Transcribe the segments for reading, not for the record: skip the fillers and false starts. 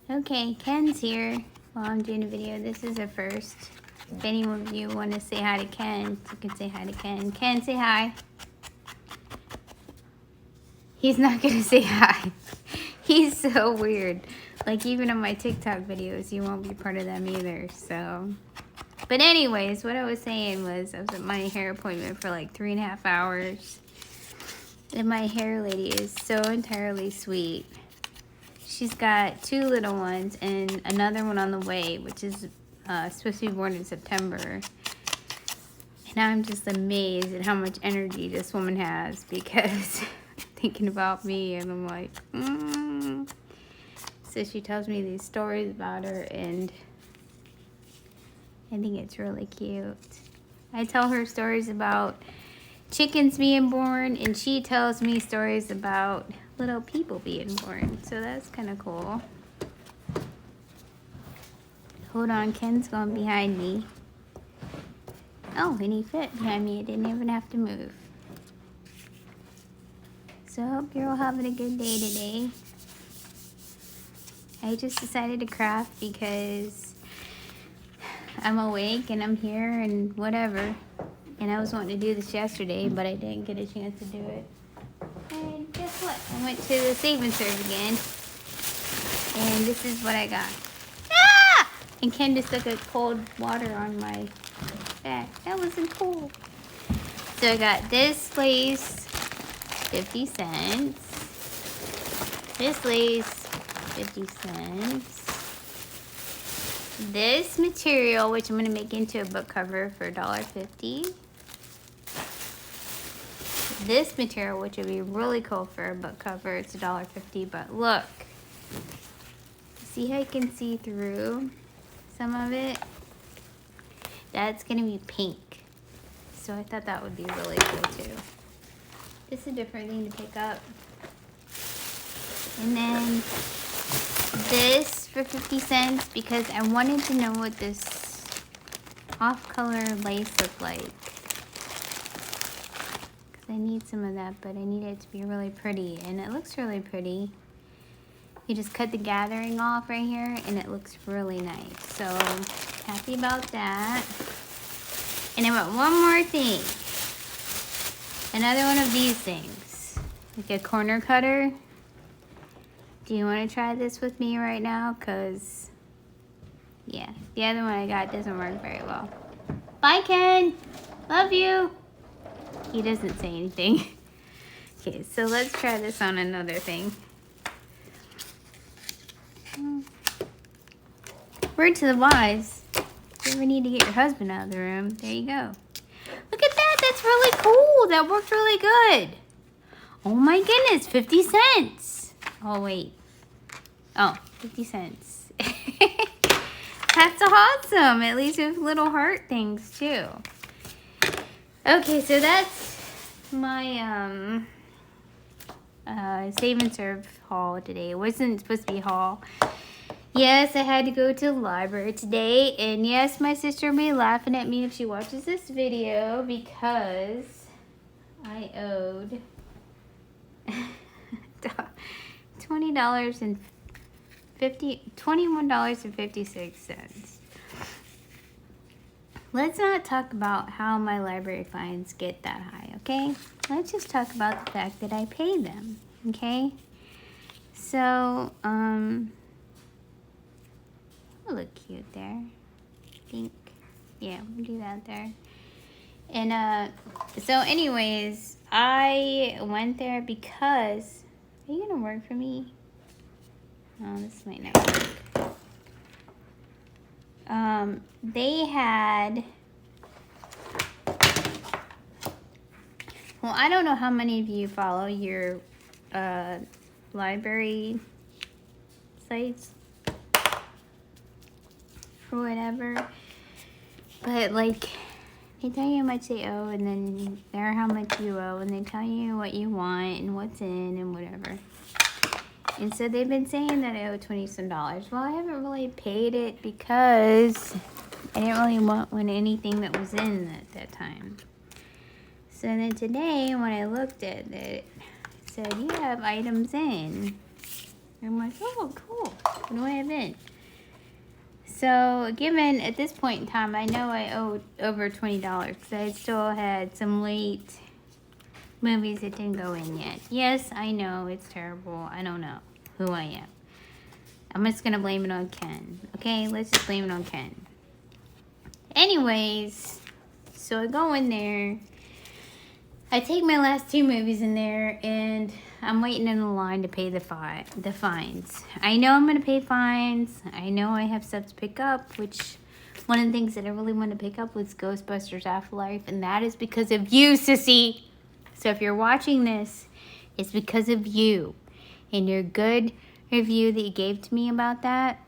Okay, Ken's here while I'm doing a video. This is a first. If any of you want to say hi to Ken, you can say hi to Ken. Ken, say hi. He's not going to say hi. He's so weird. Like, even on my TikTok videos, you won't be part of them either, so. But anyways, what I was saying was I was at my hair appointment for like 3.5 hours. And my hair lady is so entirely sweet. She's got 2 little ones and another one on the way, which is supposed to be born in September. And I'm just amazed at how much energy this woman has because thinking about me and I'm like, So she tells me these stories about her and I think it's really cute. I tell her stories about chickens being born and she tells me stories about little people being born. So that's kind of cool. Hold on, Ken's going behind me. Oh, and he fit behind me. I didn't even have to move. So I hope you're all having a good day today. I just decided to craft because I'm awake and I'm here and whatever. And I was wanting to do this yesterday, but I didn't get a chance to do it. And guess what? I went to the Save and Serve again. And this is what I got. Ah! And Ken just took a cold water on my back. That wasn't cool. So I got this lace, 50 cents. This lace, 50 cents. This material, which I'm going to make into a book cover for $1.50. This material, which would be really cool for a book cover, it's $1.50. But look, see how you can see through some of it? That's going to be pink. So I thought that would be really cool too. Just a different thing to pick up. And then this for 50 cents because I wanted to know what this off-color lace looked like. Because I need some of that, but I need it to be really pretty. And it looks really pretty. You just cut the gathering off right here and it looks really nice. So happy about that. And I want one more thing. Another one of these things. Like a corner cutter. Do you want to try this with me right now? Because, yeah, the other one I got doesn't work very well. Bye, Ken. Love you. He doesn't say anything. Okay, so let's try this on another thing. Word to the wise. If you ever need to get your husband out of the room, there you go. Look at that. That's really cool. That worked really good. Oh my goodness. 50 cents. Oh, wait. Oh, 50 cents. That's awesome. At least with little heart things, too. Okay, so that's my Save and Serve haul today. It wasn't supposed to be a haul. Yes, I had to go to the library today. And yes, my sister will be laughing at me if she watches this video because I owed $21.56. Let's not talk about how my library fines get that high, okay? Let's just talk about the fact that I pay them, okay? So, look cute there. I think, yeah, we'll do that there. And, so anyways, I went there because, are you gonna work for me? Oh, this might not work. They had, well, I don't know how many of you follow your, library sites or whatever, but like they tell you how much they owe and then they're how much you owe and they tell you what you want and what's in and whatever. And so they've been saying that I owe $20 some. Well, I haven't really paid it because I didn't really want anything that was in at that time. So then today when I looked at it, it said you have items in. And I'm like, oh, cool. No, I haven't. So, given at this point in time, I know I owed over $20 because I still had some late movies that didn't go in yet. Yes, I know it's terrible. I don't know who I am. I'm just going to blame it on Ken. Okay, let's just blame it on Ken. Anyways, so I go in there. I take my last 2 movies in there, and I'm waiting in the line to pay the fines. I know I'm going to pay fines. I know I have stuff to pick up, which one of the things that I really wanted to pick up was Ghostbusters Afterlife, and that is because of you, sissy. So if you're watching this, it's because of you and your good review that you gave to me about that.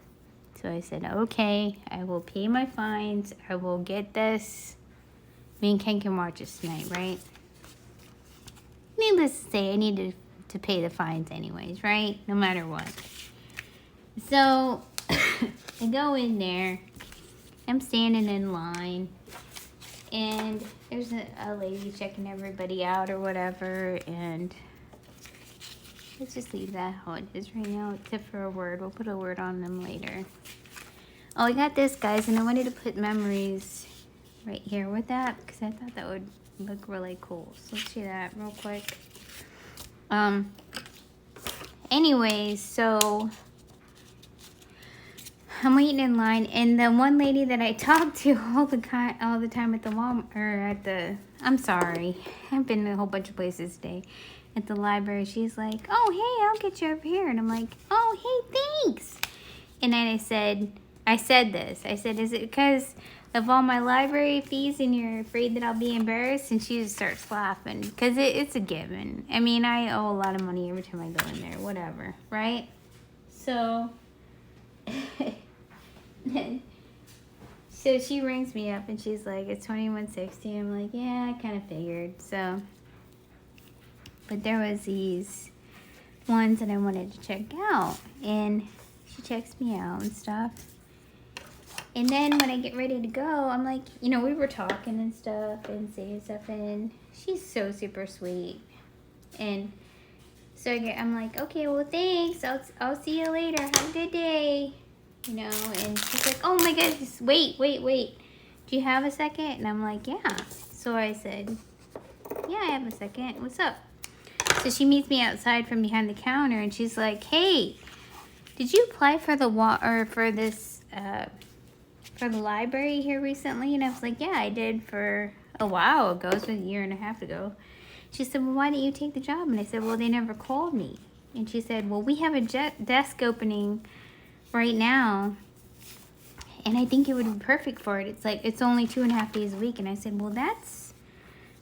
So I said, okay, I will pay my fines. I will get this. Me and Ken can watch this tonight, right? Needless to say, I needed to pay the fines anyways, right? No matter what. So I go in there. I'm standing in line. And there's a lady checking everybody out or whatever. And let's just leave that how it is right now, except for a word. We'll put a word on them later. Oh, I got this, guys. And I wanted to put memories right here with that because I thought that would look really cool. So let's do that real quick. Anyways, so I'm waiting in line, and the one lady that I talk to all the time at the Walmart, or at the, I'm sorry, I've been to a whole bunch of places today, at the library, she's like, oh, hey, I'll get you over here, and I'm like, oh, hey, thanks, and then I said, is it because of all my library fees and you're afraid that I'll be embarrassed? And she just starts laughing, because it's a given. I mean, I owe a lot of money every time I go in there, whatever, right? So, so she rings me up and she's like, it's $21.60. I'm like, yeah, I kind of figured. So, but there was these ones that I wanted to check out, and she checks me out and stuff. And then when I get ready to go, I'm like, you know, we were talking and stuff and saying stuff, and she's so super sweet. And so I'm like, okay, well, thanks. I'll see you later. Have a good day. You know, and she's like, oh my goodness, wait. Do you have a second? And I'm like, yeah. So I said, yeah, I have a second. What's up? So she meets me outside from behind the counter, and she's like, hey, did you apply for the for the library here recently? And I was like, yeah, I did for a while ago. It was a year and a half ago. She said, well, why didn't you take the job? And I said, well, they never called me. And she said, well, we have a desk opening right now, and I think it would be perfect for it. It's like, it's only 2.5 days a week. And I said, well, that's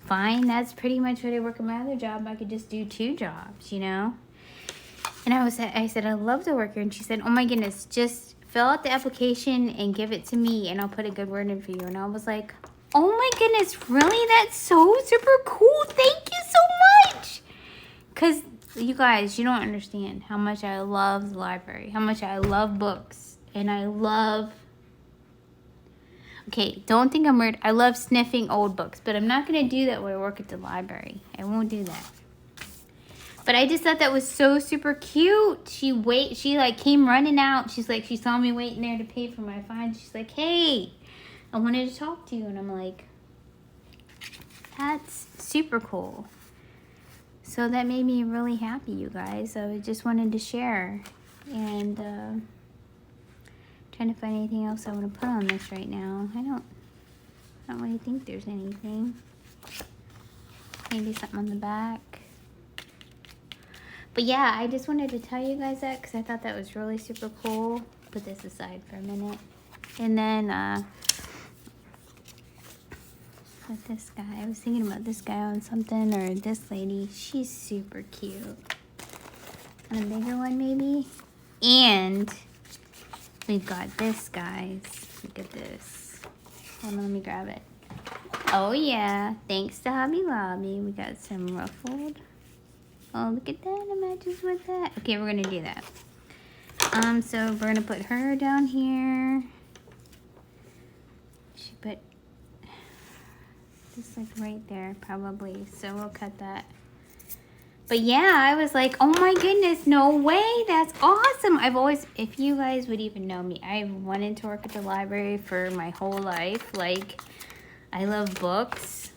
fine. That's pretty much what I work at my other job. I could just do 2 jobs, you know? And I said, I love to work here. And she said, oh my goodness, just fill out the application and give it to me, and I'll put a good word in for you. And I was like, oh my goodness, really? That's so super cool. Thank you so much. Because you guys, you don't understand how much I love the library, how much I love books, and I love, okay, don't think I'm weird. I love sniffing old books, but I'm not going to do that when I work at the library. I won't do that. But I just thought that was so super cute. She like came running out. She's like, she saw me waiting there to pay for my fine. She's like, hey, I wanted to talk to you. And I'm like, that's super cool. So that made me really happy, you guys. So I just wanted to share. And trying to find anything else I want to put on this right now. I don't really think there's anything. Maybe something on the back. But yeah, I just wanted to tell you guys that because I thought that was really super cool. Put this aside for a minute. And then, with this guy, I was thinking about this guy on something, or this lady. She's super cute. And a bigger one, maybe. And we've got this, guys. Look at this. Hold on, let me grab it. Oh, yeah. Thanks to Hobby Lobby, we got some ruffled. Oh, look at that. It matches with that. Okay, we're going to do that. So we're going to put her down here. She put this like right there, probably. So we'll cut that But yeah, I was like, oh my goodness, no way, that's awesome. I've always, if you guys would even know me, I've wanted to work at the library for my whole life. Like, I love books.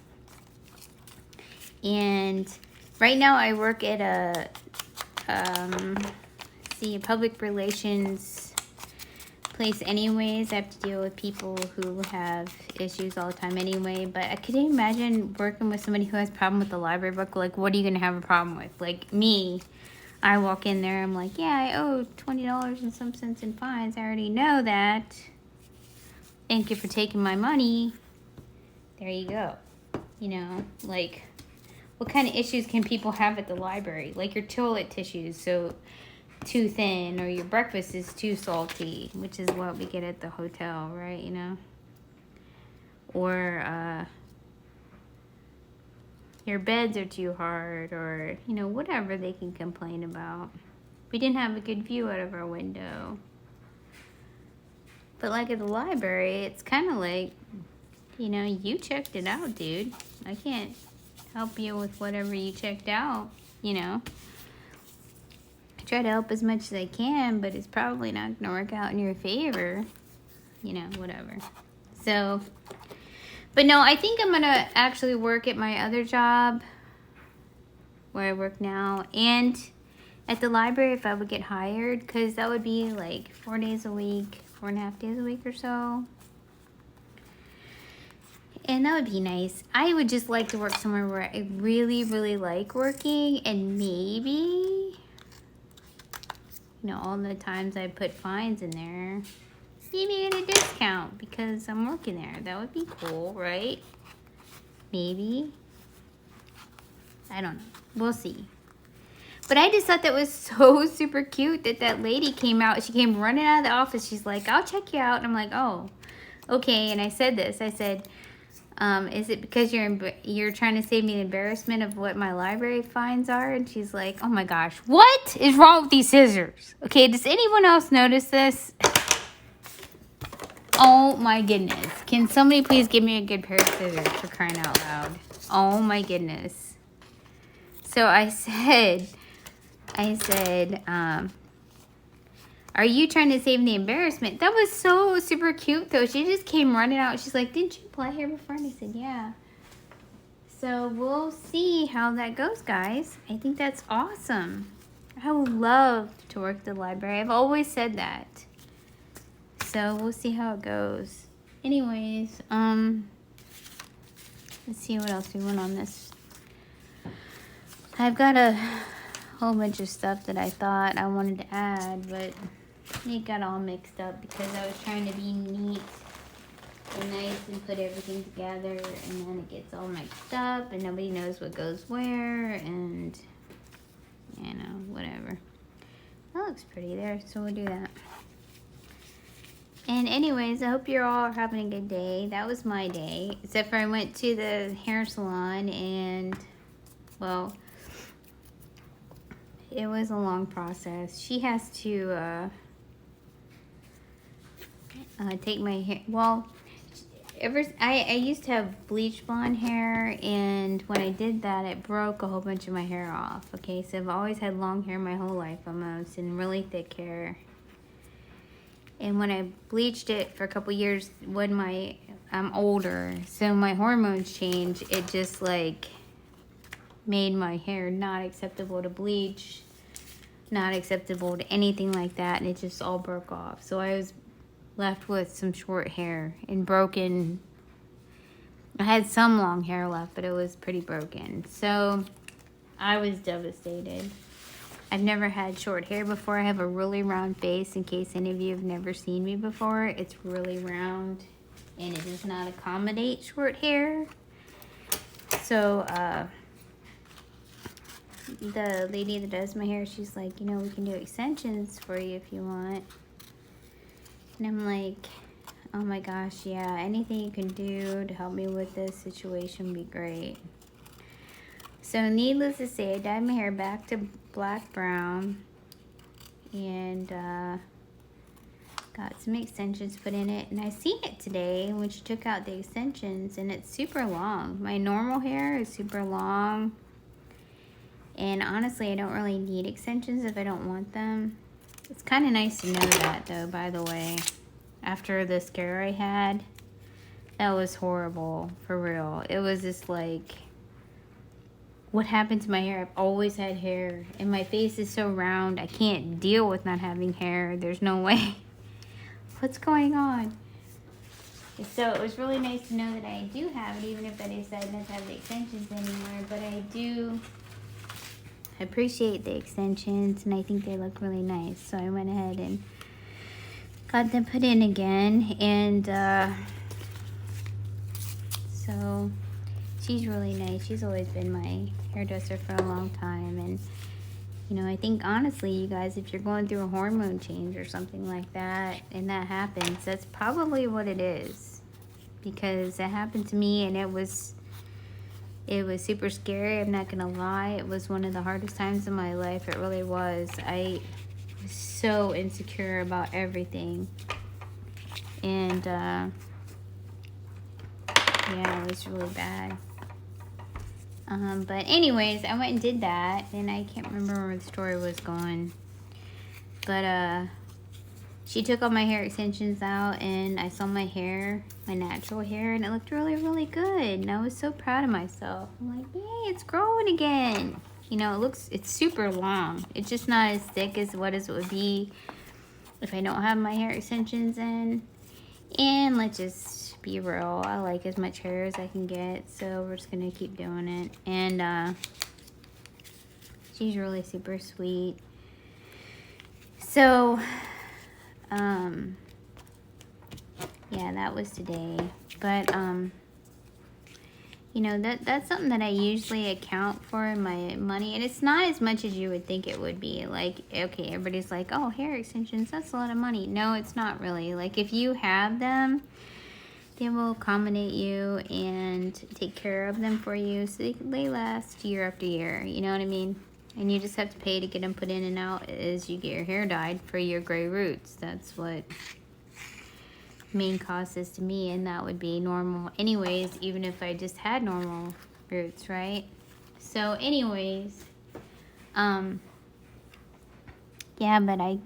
And right now I work at a, a public relations place anyways. I have to deal with people who have issues all the time anyway, but I couldn't imagine working with somebody who has a problem with the library book. Like, what are you gonna have a problem with? Like me, I walk in there, I'm like, yeah, I owe $20 and some cents in fines. I already know that. Thank you for taking my money. There you go. You know, like, what kind of issues can people have at the library? Like your toilet tissues, so too thin, or your breakfast is too salty, which is what we get at the hotel, right? You know, or your beds are too hard, or you know, whatever they can complain about. We didn't have a good view out of our window. But like at the library, it's kind of like, you know, you checked it out, dude. I can't help you with whatever you checked out, you know. I try to help as much as I can, but it's probably not going to work out in your favor, you know, whatever. So, but no, I think I'm going to actually work at my other job where I work now and at the library if I would get hired, because that would be like 4 days a week, 4.5 days a week or so. And that would be nice. I would just like to work somewhere where I really, really like working, and maybe, you know, all the times I put fines in there, maybe get a discount because I'm working there. That would be cool, right? Maybe. I don't know. We'll see. But I just thought that was so super cute that that lady came out. She came running out of the office. She's like, I'll check you out. And I'm like, oh, okay. And I said this. I said, is it because you're trying to save me the embarrassment of what my library fines are? And she's like, oh my gosh, what is wrong with these scissors? Okay, does anyone else notice this? Oh my goodness. Can somebody please give me a good pair of scissors, for crying out loud? Oh my goodness. So I said, are you trying to save the embarrassment? That was so super cute, though. She just came running out. She's like, didn't you apply here before? And I said, yeah. So we'll see how that goes, guys. I think that's awesome. I would love to work at the library. I've always said that. So we'll see how it goes. Anyways, let's see what else we want on this. I've got a whole bunch of stuff that I thought I wanted to add, but it got all mixed up because I was trying to be neat and nice and put everything together, and then it gets all mixed up and nobody knows what goes where, and you know, whatever. That looks pretty there, so we'll do that. And anyways, I hope you're all having a good day. That was my day, except for I went to the hair salon, and well, it was a long process. She has to take my hair. Well, I used to have bleach blonde hair, and when I did that, it broke a whole bunch of my hair off. Okay, so I've always had long hair my whole life almost, and really thick hair. And when I bleached it for a couple years, when I'm older, so my hormones changed, it just like made my hair not acceptable to bleach, not acceptable to anything like that, and it just all broke off. So I was left with some short hair and broken. I had some long hair left, but it was pretty broken. So I was devastated. I've never had short hair before. I have a really round face, in case any of you have never seen me before. It's really round, and it does not accommodate short hair. So the lady that does my hair, she's like, you know, we can do extensions for you if you want. And I'm like, oh my gosh, yeah, anything you can do to help me with this situation would be great. So needless to say, I dyed my hair back to black brown, and got some extensions put in it. And I seen it today when she took out the extensions, and it's super long. My normal hair is super long, And honestly, I don't really need extensions if I don't want them. It's kind of nice to know that, though, by the way. After the scare I had, that was horrible, for real. It was just like, what happened to my hair? I've always had hair, and my face is so round, I can't deal with not having hair. There's no way. What's going on? So it was really nice to know that I do have it, even if I decide not to have the extensions anymore. But I do appreciate the extensions, and I think they look really nice. So I went ahead and got them put in again. And so she's really nice. She's always been my hairdresser for a long time. And you know, I think honestly, you guys, if you're going through a hormone change or something like that, and that happens, that's probably what it is. Because it happened to me, and it was super scary. I'm not gonna lie. It was one of the hardest times in my life. It really was. I was so insecure about everything. And yeah, it was really bad. But anyways, I went and did that, and I can't remember where the story was going. But she took all my hair extensions out, and I saw my hair, my natural hair, and it looked really, really good. And I was so proud of myself. I'm like, yay, it's growing again. You know, it's super long. It's just not as thick as what it would be if I don't have my hair extensions in. And let's just be real, I like as much hair as I can get, so we're just gonna keep doing it. And she's really super sweet. So yeah, that was today. But you know, that's something that I usually account for in my money, and it's not as much as you would think it would be. Like, okay, everybody's like, oh, hair extensions, that's a lot of money. No, it's not really. Like, if you have them, they will accommodate you and take care of them for you, so they last year after year. You know what I mean? And you just have to pay to get them put in and out as you get your hair dyed for your gray roots. That's what main cost is to me, and that would be normal anyways, even if I just had normal roots, right? So anyways, yeah, but I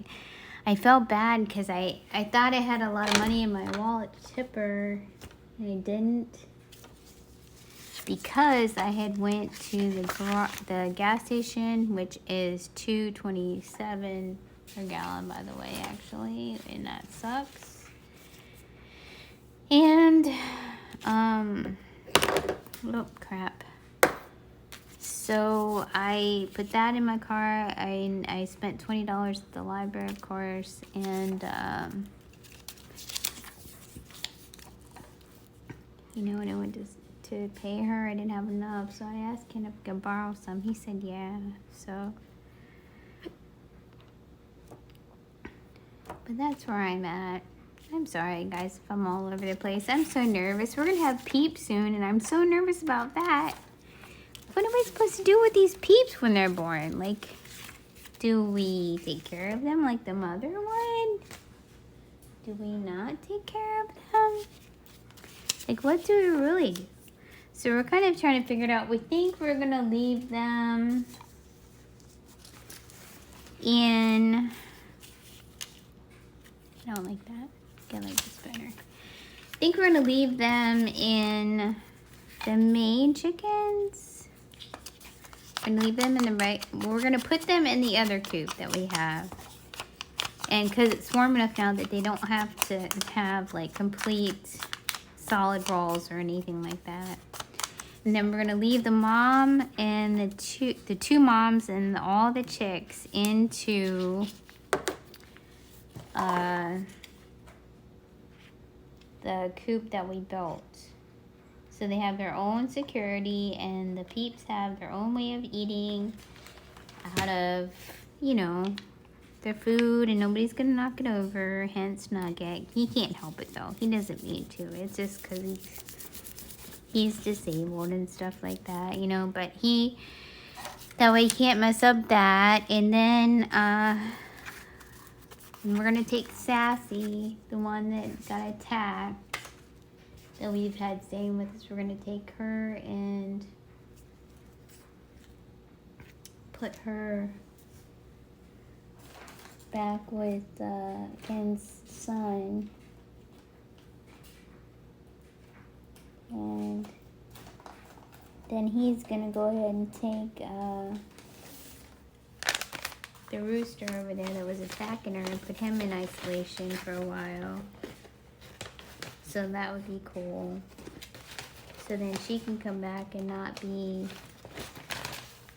felt bad because I thought I had a lot of money in my wallet to tip her, and I didn't, because I had went to the gas station, which is $2.27 per gallon, by the way, actually, and that sucks. And oh crap. So I put that in my car. I spent $20 at the library, of course, and you know, when I went to pay her, I didn't have enough, so I asked Ken if I could borrow some. He said yeah. So, but that's where I'm at. I'm sorry, guys, if I'm all over the place. I'm so nervous. We're going to have peeps soon, and I'm so nervous about that. What am I supposed to do with these peeps when they're born? Like, do we take care of them like the mother would? Do we not take care of them? Like, what do we really do? So we're kind of trying to figure it out. We think we're going to leave them in... I don't like that. I like this better. I think we're gonna leave them in the main chickens. We're gonna leave them in the right. We're gonna put them in the other coop that we have, and because it's warm enough now that they don't have to have like complete solid rolls or anything like that. And then we're gonna leave the mom and the two moms and all the chicks into the coop that we built. So they have their own security, and the peeps have their own way of eating out of, you know, their food, and nobody's gonna knock it over, hence Nugget. He can't help it though. He doesn't need to. It's just because he's disabled and stuff like that, you know, but that way he can't mess up that. And then we're gonna take Sassy, the one that got attacked, that we've had staying with us. We're gonna take her and put her back with Ken's son. And then he's gonna go ahead and take the rooster over there that was attacking her and put him in isolation for a while. So that would be cool. So then she can come back and not be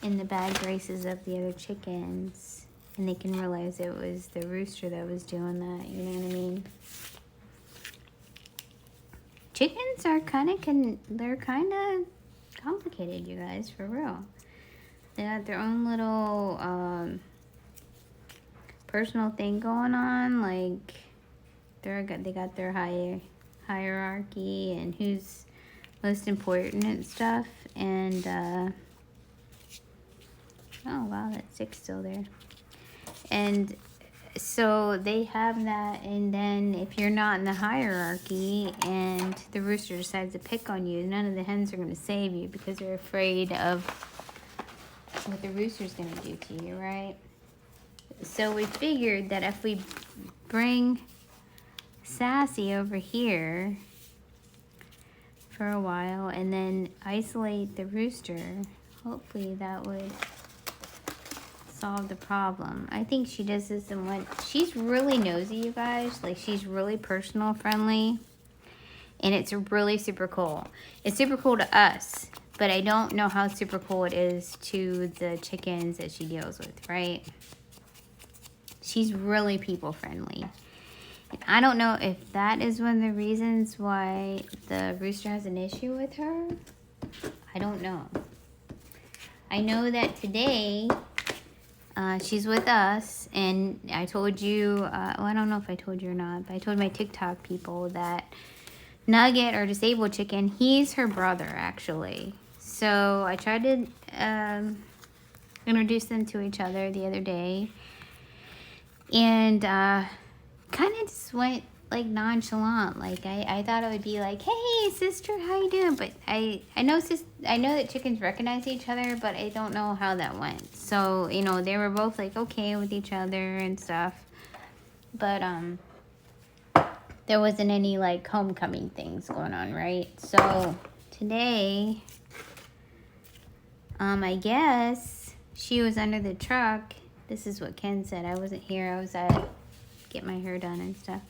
in the bad graces of the other chickens. And they can realize it was the rooster that was doing that, you know what I mean? Chickens are they're kind of complicated, you guys, for real. They got their own little personal thing going on, like they got their hierarchy and who's most important and stuff. And oh wow, that stick's still there. And so they have that, and then if you're not in the hierarchy and the rooster decides to pick on you, none of the hens are going to save you because they're afraid of what the rooster's going to do to you, right? So we figured that if we bring Sassy over here for a while and then isolate the rooster, hopefully that would solve the problem. I think she does this in one. She's really nosy, you guys. Like, she's really personal friendly, and it's really super cool. It's super cool to us, but I don't know how super cool it is to the chickens that she deals with, right? She's really people friendly. And I don't know if that is one of the reasons why the rooster has an issue with her. I don't know. I know that today she's with us, and I told you, well, I don't know if I told you or not, but I told my TikTok people that Nugget, or disabled chicken, he's her brother, actually. So I tried to introduce them to each other the other day, and kind of just went like nonchalant. Like I thought it would be like, hey sister, how you doing? But I know that chickens recognize each other, but I don't know how that went. So, you know, they were both like okay with each other and stuff, but there wasn't any like homecoming things going on, right? So today, I guess she was under the truck. This is what Ken said. I wasn't here. I was at get my hair done and stuff.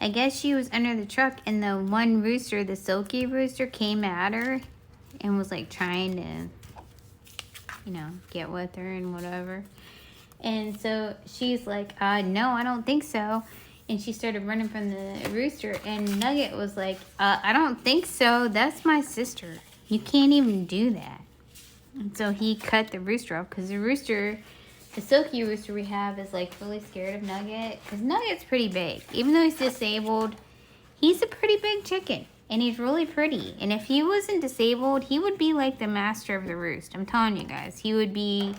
I guess she was under the truck, and the one rooster, the silky rooster, came at her and was like trying to, you know, get with her and whatever. And so she's like, no, I don't think so. And she started running from the rooster, and Nugget was like, I don't think so. That's my sister. You can't even do that. And so he cut the rooster off, because the rooster, the silky rooster we have, is like really scared of Nugget, because Nugget's pretty big. Even though he's disabled, he's a pretty big chicken, and he's really pretty. And if he wasn't disabled, he would be like the master of the roost. I'm telling you guys, he'd be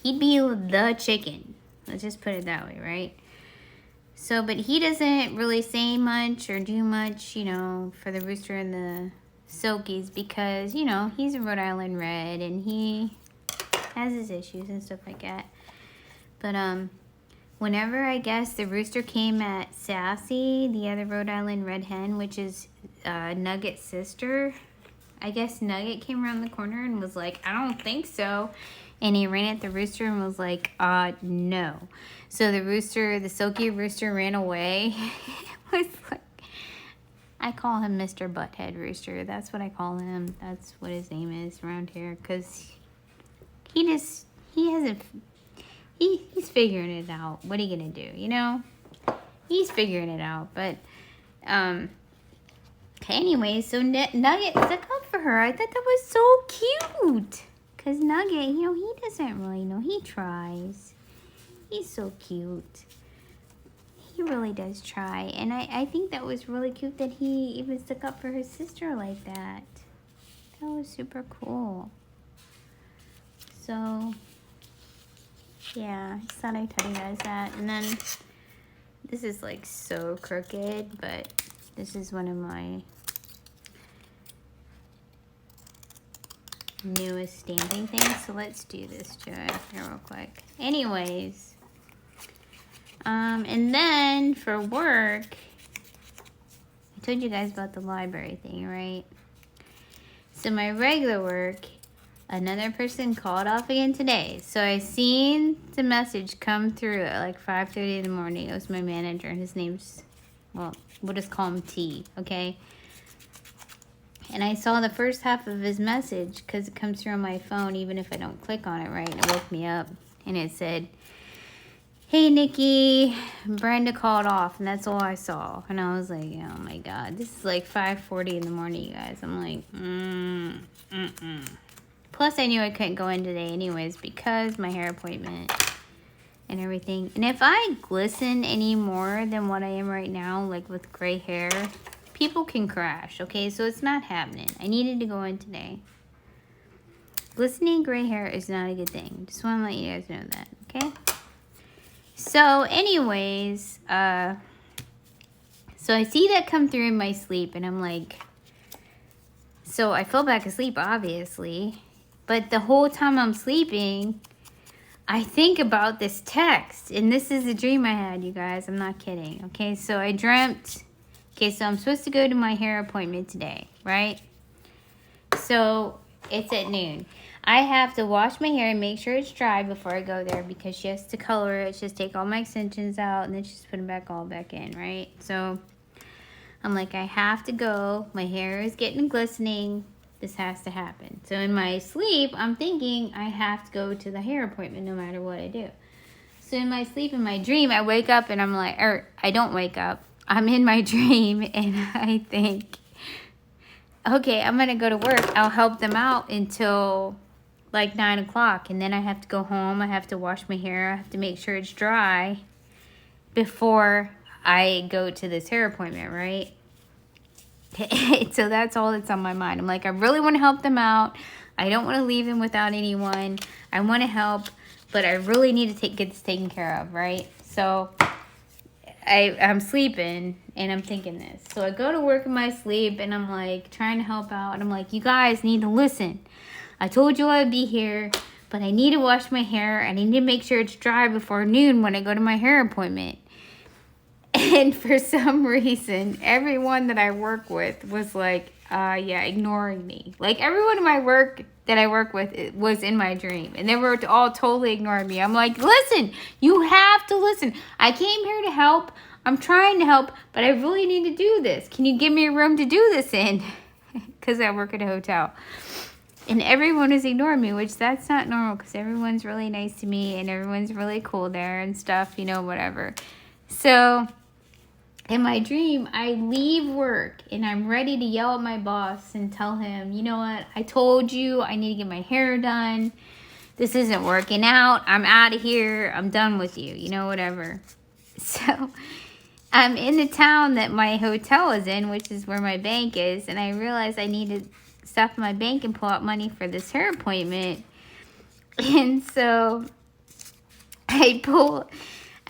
the chicken. Let's just put it that way, right? So, but he doesn't really say much or do much, you know, for the rooster and the silkies, because, you know, he's a Rhode Island Red, and he has his issues and stuff like that. But whenever, I guess, the rooster came at Sassy, the other Rhode Island Red hen, which is Nugget's sister, I guess Nugget came around the corner and was like, I don't think so. And he ran at the rooster and was like, no. So the rooster, the silky rooster, ran away. It was like, I call him Mr. Butthead Rooster. That's what I call him. That's what his name is around here, because he's figuring it out. What are you gonna do, you know? He's figuring it out. But anyway, so Nugget stuck up for her. I thought that was so cute, because Nugget, you know, he doesn't really know. He tries. He's so cute. He really does try. And I think that was really cute that he even stuck up for his sister like that. That was super cool. So, yeah, I just thought I'd tell you guys that. And then, this is like so crooked, but this is one of my newest stamping thing. So let's do this to it here real quick. Anyways, and then for work, I told you guys about the library thing, right? So my regular work, another person called off again today. So I seen the message come through at like 5:30 in the morning. It was my manager, and his name's, well, we'll just call him T, okay? And I saw the first half of his message because it comes through on my phone even if I don't click on it, right? It woke me up, and it said, "Hey, Nikki, Brenda called off," and that's all I saw. And I was like, oh my God, this is like 5:40 in the morning, you guys. I'm like, Plus, I knew I couldn't go in today anyways because my hair appointment and everything. And if I glisten any more than what I am right now, like with gray hair, people can crash, okay? So it's not happening. I needed to go in today. Glistening gray hair is not a good thing. Just want to let you guys know that, okay? So anyways, so I see that come through in my sleep, and I'm like, so I fell back asleep, obviously. But the whole time I'm sleeping, I think about this text. And this is a dream I had, you guys. I'm not kidding. Okay, so I dreamt. Okay, so I'm supposed to go to my hair appointment today, right? So it's at noon. I have to wash my hair and make sure it's dry before I go there because she has to color it. Just take all my extensions out and then just put them back all back in, right? So I'm like, I have to go. My hair is getting glistening. This has to happen. So in my sleep, I'm thinking I have to go to the hair appointment no matter what I do. So in my sleep, in my dream, I wake up and I'm like, or I don't wake up. I'm in my dream and I think, okay, I'm going to go to work. I'll help them out until like 9 o'clock. And then I have to go home. I have to wash my hair. I have to make sure it's dry before I go to this hair appointment, right? So that's all that's on my mind. I'm like, I really want to help them out. I don't want to leave them without anyone. I want to help, but I really need to get this taken care of, right? So I'm sleeping and I'm thinking this. So I go to work in my sleep and I'm like trying to help out. And I'm like, you guys need to listen. I told you I'd be here, but I need to wash my hair. I need to make sure it's dry before noon when I go to my hair appointment. And for some reason, everyone that I work with was like, yeah, ignoring me. Like everyone in my work that I work with was in my dream. And they were all totally ignoring me. I'm like, listen, you have to listen. I came here to help. I'm trying to help, but I really need to do this. Can you give me a room to do this in? Because I work at a hotel. And everyone is ignoring me, which that's not normal because everyone's really nice to me and everyone's really cool there and stuff, you know, whatever. So in my dream, I leave work and I'm ready to yell at my boss and tell him, you know what, I told you I need to get my hair done. This isn't working out. I'm out of here. I'm done with you, you know, whatever. So I'm in the town that my hotel is in, which is where my bank is, and I realized I need to stop at my bank and pull out money for this hair appointment. And so I pull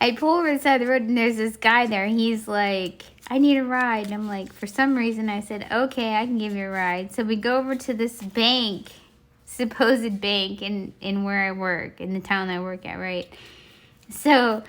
over the side of the road and there's this guy there. He's like, I need a ride. And I'm like, for some reason I said, okay, I can give you a ride. So we go over to this bank, supposed bank in where I work, in the town I work at, right? So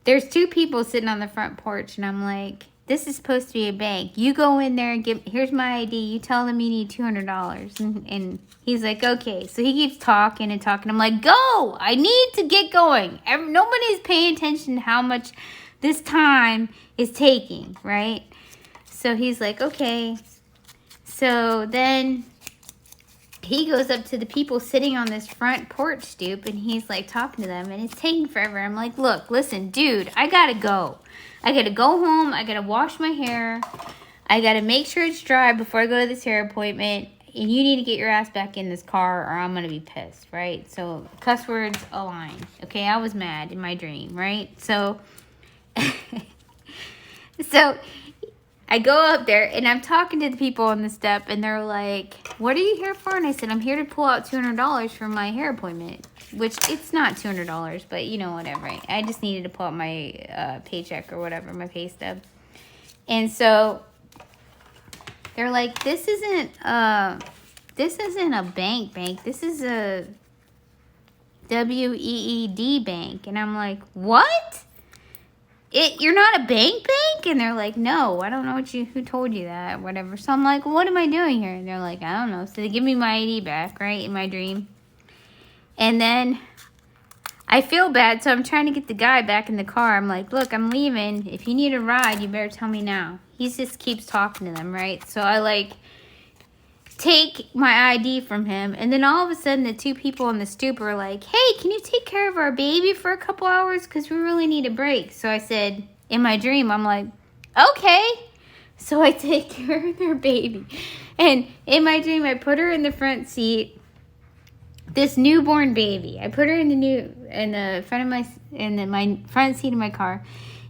there's two people sitting on the front porch and I'm like, this is supposed to be a bank. You go in there and here's my ID. You tell them you need $200. And he's like, okay. So he keeps talking and talking. I'm like, go. I need to get going. Nobody's paying attention to how much this time is taking, right? So he's like, okay. So then he goes up to the people sitting on this front porch stoop and he's like talking to them and it's taking forever. I'm like, look, listen, dude, I gotta go. I gotta go home. I gotta wash my hair. I gotta make sure it's dry before I go to this hair appointment. And you need to get your ass back in this car or I'm gonna be pissed, right? So cuss words align. Okay, I was mad in my dream, right? So, so I go up there and I'm talking to the people on the step and they're like, what are you here for? And I said, I'm here to pull out $200 for my hair appointment, which it's not $200, but you know, whatever. I just needed to pull out my paycheck or whatever, my pay stub. And so they're like, this isn't this isn't a bank. This is a WEED bank. And I'm like, what? You're not a bank? And they're like, no, I don't know who told you that, whatever. So I'm like, well, what am I doing here? And they're like, I don't know. So they give me my ID back, right, in my dream. And then I feel bad, so I'm trying to get the guy back in the car. I'm like, look, I'm leaving. If you need a ride, you better tell me now. He just keeps talking to them, right? So I, like, take my ID from him, and then all of a sudden the two people on the stoop are like, hey, can you take care of our baby for a couple hours? Because we really need a break. So I said, in my dream, I'm like, okay. So I take care of their baby. And in my dream, I put her in the front seat. This newborn baby. I put her in the front seat of my car.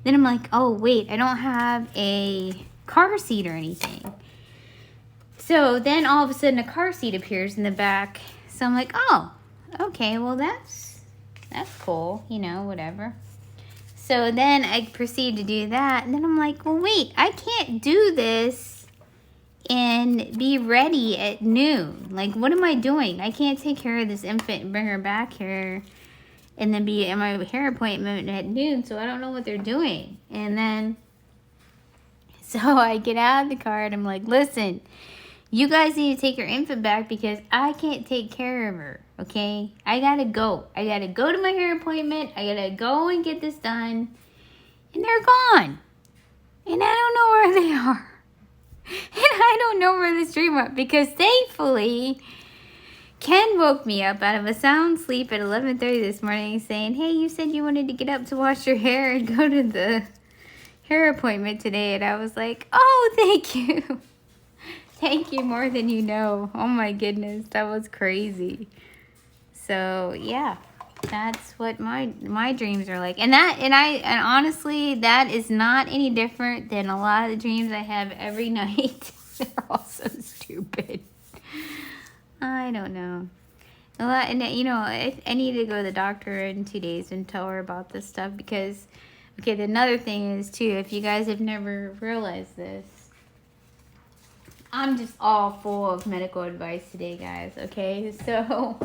Then I'm like, oh wait, I don't have a car seat or anything. So then all of a sudden a car seat appears in the back. So I'm like, oh, okay, well that's cool, you know, whatever. So then I proceed to do that, and then I'm like, well wait, I can't do this and be ready at noon. Like, what am I doing? I can't take care of this infant and bring her back here and then be at my hair appointment at noon, so I don't know what they're doing. And then, so I get out of the car and I'm like, listen, you guys need to take your infant back because I can't take care of her, okay? I gotta go. I gotta go to my hair appointment. I gotta go and get this done. And they're gone. And I don't know where they are. And I don't know where this dream went because thankfully, Ken woke me up out of a sound sleep at 11:30 this morning saying, hey, you said you wanted to get up to wash your hair and go to the hair appointment today. And I was like, oh, thank you. Thank you more than you know. Oh my goodness, that was crazy. So yeah, that's what my dreams are like. And honestly, that is not any different than a lot of the dreams I have every night. They're all so stupid. I don't know. And you know, I need to go to the doctor in 2 days and tell her about this stuff because, okay, another thing is too, if you guys have never realized this, I'm just all full of medical advice today, guys, okay? So,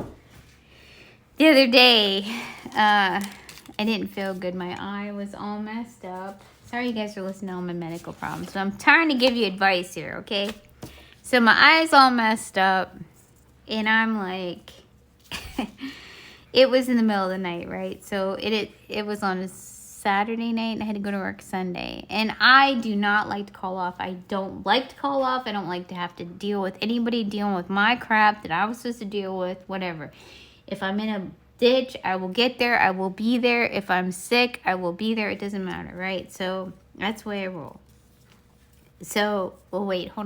the other day, I didn't feel good. My eye was all messed up. Sorry you guys are listening to all my medical problems. So, I'm trying to give you advice here, okay? So, my eye's all messed up, and I'm like, it was in the middle of the night, right? So, it was on a Saturday night, and I had to go to work Sunday. And I do not like to call off. I don't like to call off. I don't like to have to deal with anybody dealing with my crap that I was supposed to deal with, whatever. If I'm in a ditch, I will get there. I will be there. If I'm sick, I will be there. It doesn't matter, right? So that's the way I roll. So, well, wait, hold on.